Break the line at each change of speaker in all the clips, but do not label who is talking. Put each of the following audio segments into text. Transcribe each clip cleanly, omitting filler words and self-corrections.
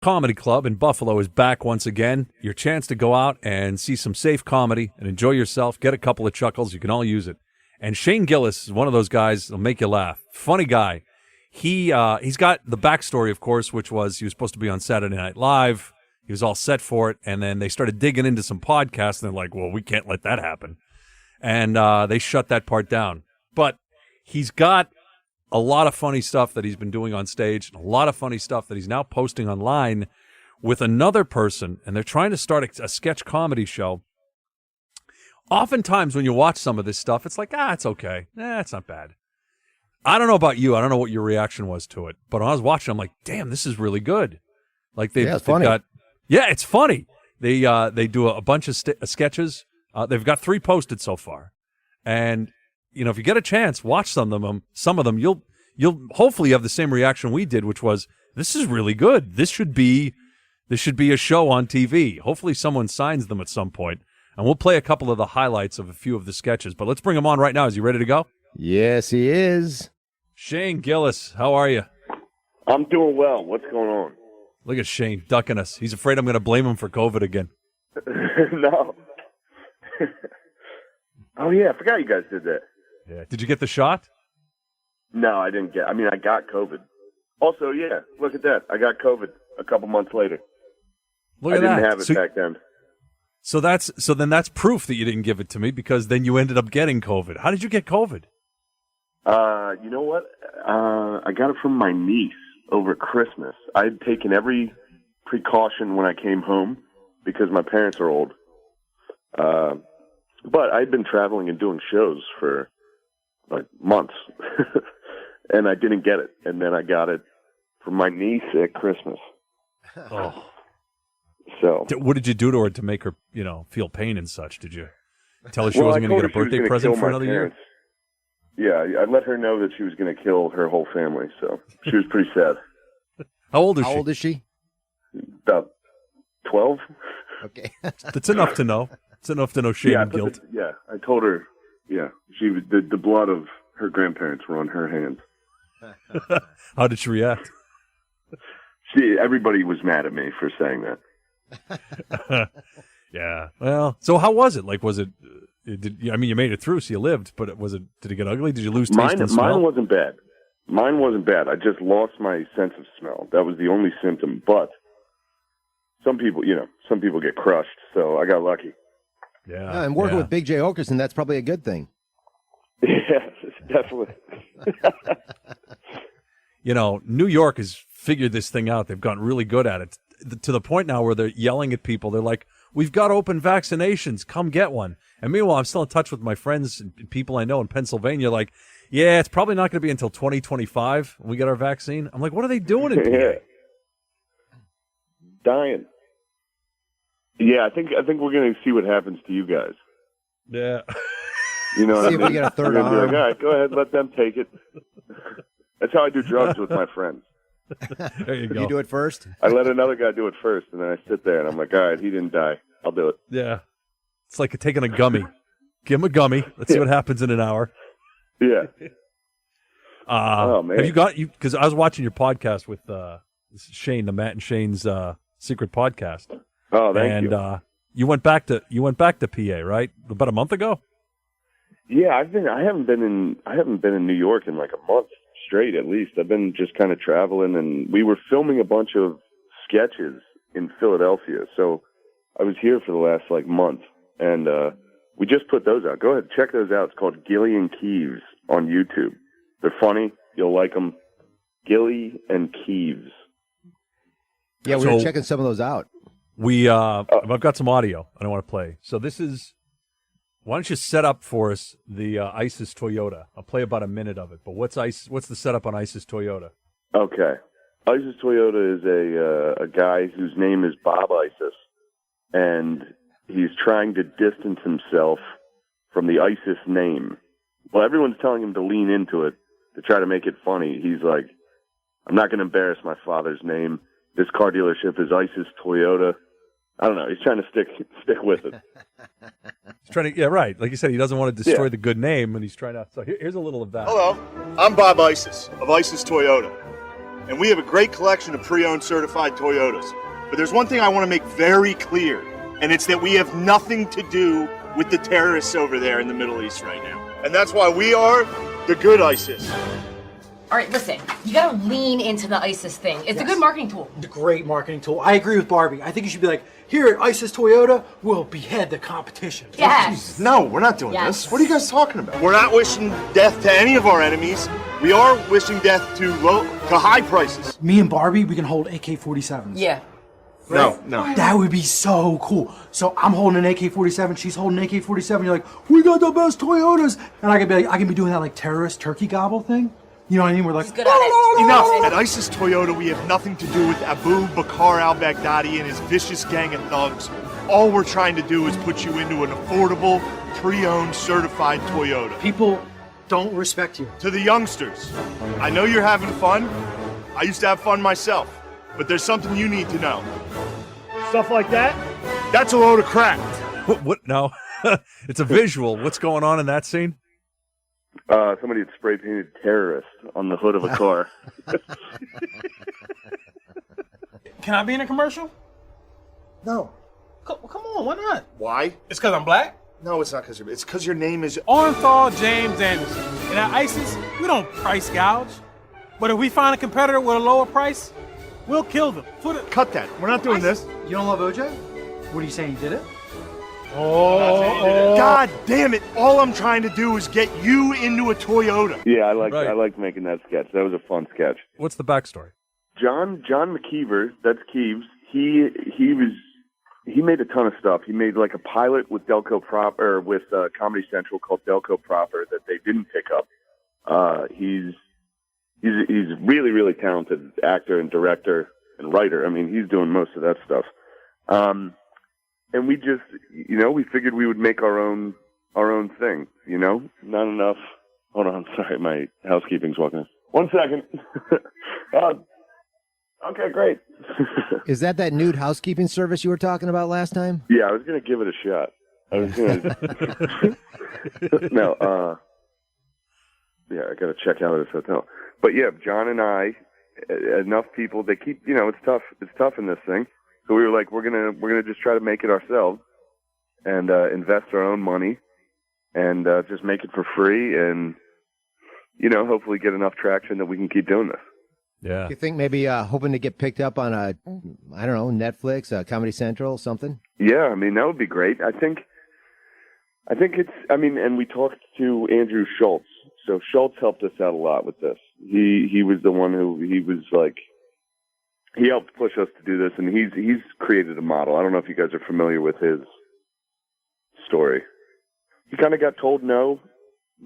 Comedy Club in Buffalo is back once again. Your chance to go out and see some safe comedy and enjoy yourself, get a couple of chuckles. You can all use it. And Shane Gillis is one of those guys that'll make you laugh. Funny guy. He's got the backstory, of course, which was he was supposed to be on Saturday Night Live. He was all set for it, and then they started digging into some podcasts, and they're like, well, we can't let that happen. And they shut that part down. But he's got a lot of funny stuff that he's been doing on stage, and a lot of funny stuff that he's now posting online with another person, and they're trying to start a sketch comedy show. Oftentimes when you watch some of this stuff, it's like, it's okay. It's not bad. I don't know about you. I don't know what your reaction was to it. But when I was watching, I'm like, damn, this is really good. Like
it's funny.
It's funny. They do a bunch of sketches. They've got 3 posted so far. And if you get a chance, watch some of them. You'll hopefully have the same reaction we did, which was, this is really good. This should be a show on TV. Hopefully someone signs them at some point. And we'll play a couple of the highlights of a few of the sketches. But let's bring him on right now. Is he ready to go?
Yes, he is.
Shane Gillis, how are you?
I'm doing well. What's going on?
Look at Shane ducking us. He's afraid I'm going to blame him for COVID again.
No. Oh, yeah. I forgot you guys did that.
Yeah. Did you get the shot?
No, I didn't I got COVID. Also, yeah, look at that. I got COVID a couple months later.
Look at that.
I didn't have it back then.
So then that's proof that you didn't give it to me, because then you ended up getting COVID. How did you get COVID?
You know what? I got it from my niece over Christmas. I had taken every precaution when I came home because my parents are old. But I'd been traveling and doing shows for like months, and I didn't get it. And then I got it from my niece at Christmas.
Oh.
So
what did you do to her to make her, feel pain and such? Did you tell her she wasn't going to get a birthday present for another year?
Yeah, I let her know that she was going to kill her whole family, so she was pretty sad.
How old is she?
About 12.
Okay.
That's enough to know. It's enough to know shame and guilt.
I told her, the blood of her grandparents were on her hands.
How did she react?
Everybody was mad at me for saying that.
Yeah. Well, so how was it? Like, was it? You made it through, so you lived. But did it get ugly? Did you lose taste and smell?
Mine wasn't bad. I just lost my sense of smell. That was the only symptom. But some people get crushed. So I got lucky.
Yeah.
And working with Big J. Okerson, that's probably a good thing.
Yes, definitely.
New York has figured this thing out. They've gotten really good at it, to the point now where they're yelling at people. They're like, we've got open vaccinations. Come get one. And meanwhile, I'm still in touch with my friends and people I know in Pennsylvania. Like, yeah, it's probably not going to be until 2025 when we get our vaccine. I'm like, what are they doing in PA?
Yeah. Dying. Yeah, I think we're going to see what happens to you guys.
Yeah.
You know what I mean?
See if we get a third arm.
Be like, all right, go ahead, let them take it. That's how I do drugs with my friends.
There you go.
You do it first?
I let another guy do it first, and then I sit there, and I'm like, all right, he didn't die. I'll do it.
Yeah. It's like taking a gummy. Give him a gummy. Let's see what happens in an hour.
Yeah.
Oh, man. Have you got, because I was watching your podcast with Shane, the Matt and Shane's secret podcast.
Oh, thank you.
And you went back to PA, right? About a month ago?
Yeah, I haven't been in New York in like a month straight, at least. I've been just kind of traveling, and we were filming a bunch of sketches in Philadelphia. So I was here for the last like month, and we just put those out. Go ahead, check those out. It's called Gilly and Keeves on YouTube. They're funny. You'll like them. Gilly and Keeves.
Yeah, we were checking some of those out.
I've got some audio I don't want to play. So this is, why don't you set up for us the ISIS Toyota? I'll play about a minute of it. But what's the setup on ISIS Toyota?
Okay. ISIS Toyota is a guy whose name is Bob ISIS, and he's trying to distance himself from the ISIS name. Well, everyone's telling him to lean into it to try to make it funny. He's like, I'm not going to embarrass my father's name. This car dealership is ISIS Toyota. I don't know. He's trying to stick with it.
He's trying to, yeah, right. Like you said, he doesn't want to destroy the good name, and he's trying to. So here's a little of that.
Hello, I'm Bob ISIS of ISIS Toyota. and we have a great collection of pre-owned certified Toyotas. But there's one thing I want to make very clear, and it's that we have nothing to do with the terrorists over there in the Middle East right now. And that's why we are the good ISIS.
All right, listen, you gotta lean into the ISIS thing. It's a good marketing tool.
The great marketing tool. I agree with Barbie. I think you should be like, here at ISIS Toyota, we'll behead the competition.
Yes.
No, we're not doing
Yes.
this. What are you guys talking about? We're not wishing death to any of our enemies. We are wishing death to high prices.
Me and Barbie, we can hold AK-47s.
Yeah.
No.
That would be so cool. So I'm holding an AK-47, she's holding an AK-47. You're like, we got the best Toyotas, and I can be doing that like terrorist turkey gobble thing. You know what I mean? We're like,
He's good at it.
Enough. At ISIS Toyota, we have nothing to do with Abu Bakr al-Baghdadi and his vicious gang of thugs. All we're trying to do is put you into an affordable, pre-owned, certified Toyota.
people don't respect you.
To the youngsters, I know you're having fun. I used to have fun myself. But there's something you need to know. Stuff like that, that's a load of crap.
What? No. It's a visual. What's going on in that scene?
Somebody had spray painted terrorist on the hood of a car.
Can I be in a commercial?
No.
Come on, why not?
Why?
It's because I'm black?
No, it's not because your name is...
Orenthal James Anderson. And at ISIS, we don't price gouge. But if we find a competitor with a lower price, we'll kill them.
Cut that. We're not doing this.
You don't love OJ? What are you saying, you did it?
God damn it. All I'm trying to do is get you into a Toyota.
Yeah, I
Right.
liked making that sketch. That was a fun sketch.
What's the backstory?
John McKeever, that's Keeves. He made a ton of stuff. He made like a pilot with with Comedy Central called Delco Proper that they didn't pick up. He's really, really talented actor and director and writer. I mean, he's doing most of that stuff. And we just, we figured we would make our own thing, Not enough. Hold on, sorry, my housekeeping's walking in. 1 second. Okay, great.
Is that nude housekeeping service you were talking about last time?
Yeah, I was going to give it a shot. Yeah, I got to check out of this hotel. But yeah, John and I, enough people, they keep, it's tough. It's tough in this thing. So we were like, we're gonna just try to make it ourselves and invest our own money and just make it for free and, hopefully get enough traction that we can keep doing this.
Yeah.
You think maybe hoping to get picked up on Netflix, Comedy Central, something?
Yeah, I mean, that would be great. I think it's, and we talked to Andrew Schultz. So Schultz helped us out a lot with this. He was the one he helped push us to do this, and he's created a model. I don't know if you guys are familiar with his story. He kind of got told no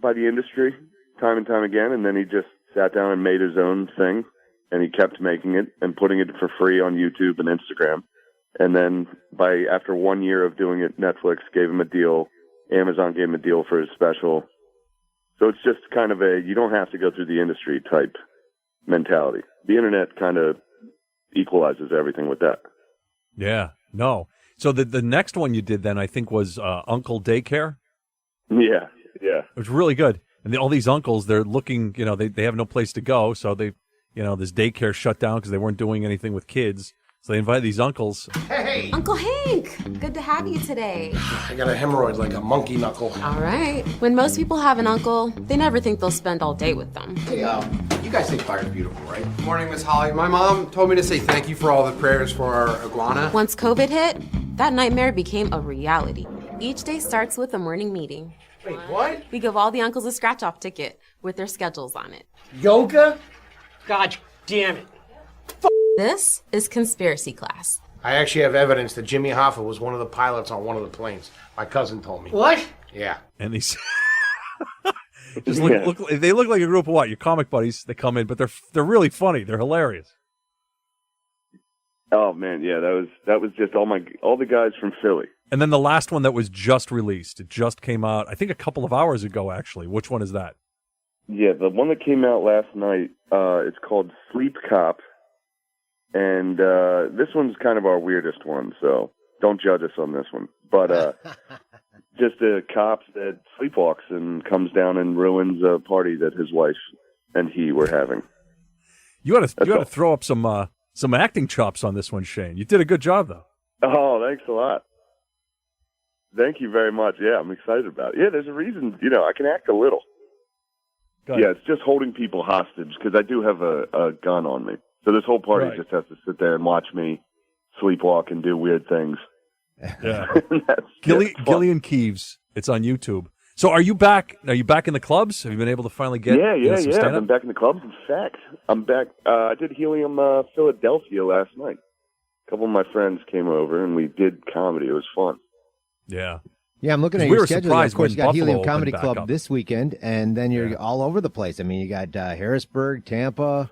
by the industry time and time again, and then he just sat down and made his own thing, and he kept making it and putting it for free on YouTube and Instagram. And then after 1 year of doing it, Netflix gave him a deal. Amazon gave him a deal for his special. So it's just kind of you don't have to go through the industry type mentality. The internet kind of equalizes everything with that.
Yeah. No. So the next one you did then, I think, was Uncle Daycare.
Yeah.
It was really good. And all these uncles, they're looking, they have no place to go. So they, this daycare shut down because they weren't doing anything with kids. So they invited these uncles.
Hey!
Uncle Hank, good to have you today.
I got a hemorrhoid like a monkey knuckle.
All right. When most people have an uncle, they never think they'll spend all day with them.
Hey, you guys think fire's beautiful, right? Good morning, Miss Holly. My mom told me to say thank you for all the prayers for our iguana.
Once COVID hit, that nightmare became a reality. Each day starts with a morning meeting.
Wait, what?
We give all the uncles a scratch-off ticket with their schedules on it.
Yoga? God damn it.
This is conspiracy class.
I actually have evidence that Jimmy Hoffa was one of the pilots on one of the planes. My cousin told me.
What?
Yeah.
And these they look like a group of your comic buddies. They come in, but they're really funny. They're hilarious.
Oh man, yeah, that was just all the guys from Philly.
And then the last one that was just released, it just came out, I think a couple of hours ago, actually. Which one is that?
Yeah, the one that came out last night, it's called Sleep Cop. And this one's kind of our weirdest one, so don't judge us on this one. But just a cop that sleepwalks and comes down and ruins a party that his wife and he were having.
You gotta throw up some acting chops on this one, Shane. You did a good job, though.
Oh, thanks a lot. Thank you very much. Yeah, I'm excited about it. Yeah, there's a reason, I can act a little. Yeah, it's just holding people hostage because I do have a gun on me. So this whole party just has to sit there and watch me sleepwalk and do weird things.
Yeah. Gillian Keeves. It's on YouTube. So are you back? Are you back in the clubs? Have you been able to finally get
Yeah.
some stand-up?
I'm back in the clubs. In fact, I'm back. I did Helium Philadelphia last night. A couple of my friends came over and we did comedy. It was fun.
Yeah.
Yeah, I'm looking at
We
your
were
schedule.
surprised
Of course,
when
you got
Buffalo
Helium Comedy
opened back
Club
up.
this weekend, and then you're all over the place. I mean, you got Harrisburg, Tampa,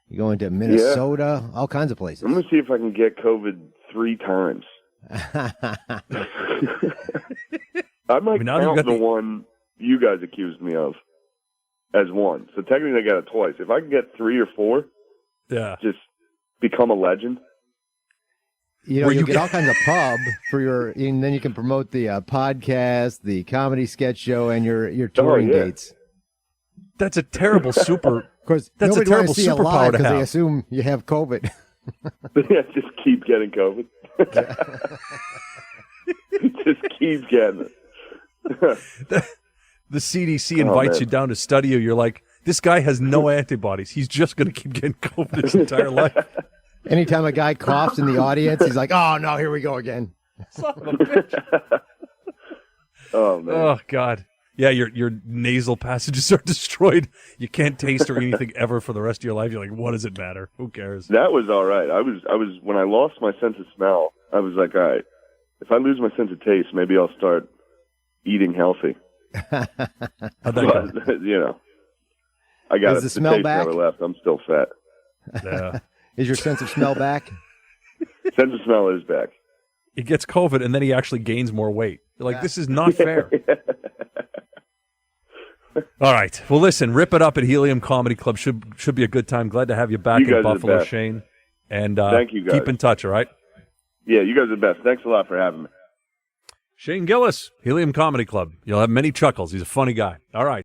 you're going to Minnesota, all kinds of places.
I'm going to see if I can get COVID 3 times. I might count the one you guys accused me of as one. So technically I got it twice. If I can get 3 or 4, just become a legend.
You'll get all kinds of pub and then you can promote the podcast, the comedy sketch show, and your touring dates.
That's a terrible super.
Of course,
that's a terrible
see
superpower to
because
have.
they assume you have COVID.
Yeah, just keep getting COVID. Just keep getting it.
The CDC invites you down to study you. You're like, this guy has no antibodies. He's just going to keep getting COVID his entire life.
Anytime a guy coughs in the audience, he's like, "Oh no, here we go again."
Son of a bitch.
Oh man.
Oh God. Yeah, your nasal passages are destroyed. You can't taste or anything ever for the rest of your life. You're like, what does it matter? Who cares?
That was all right. I was when I lost my sense of smell, I was like, all right, if I lose my sense of taste, maybe I'll start eating healthy.
How'd that
But,
go?
I got
Is the
it.
smell
taste
back?
never left. I'm still fat.
Yeah.
Is your sense of smell back?
Sense of smell is back.
He gets COVID and then he actually gains more weight. You're like, this is not fair. All right. Well, listen, rip it up at Helium Comedy Club. Should be a good time. Glad to have you back
You guys
in
are the
Buffalo,
best.
Shane. And
Thank you, guys.
keep in touch, all right?
Yeah, you guys are the best. Thanks a lot for having me.
Shane Gillis, Helium Comedy Club. You'll have many chuckles. He's a funny guy. All right.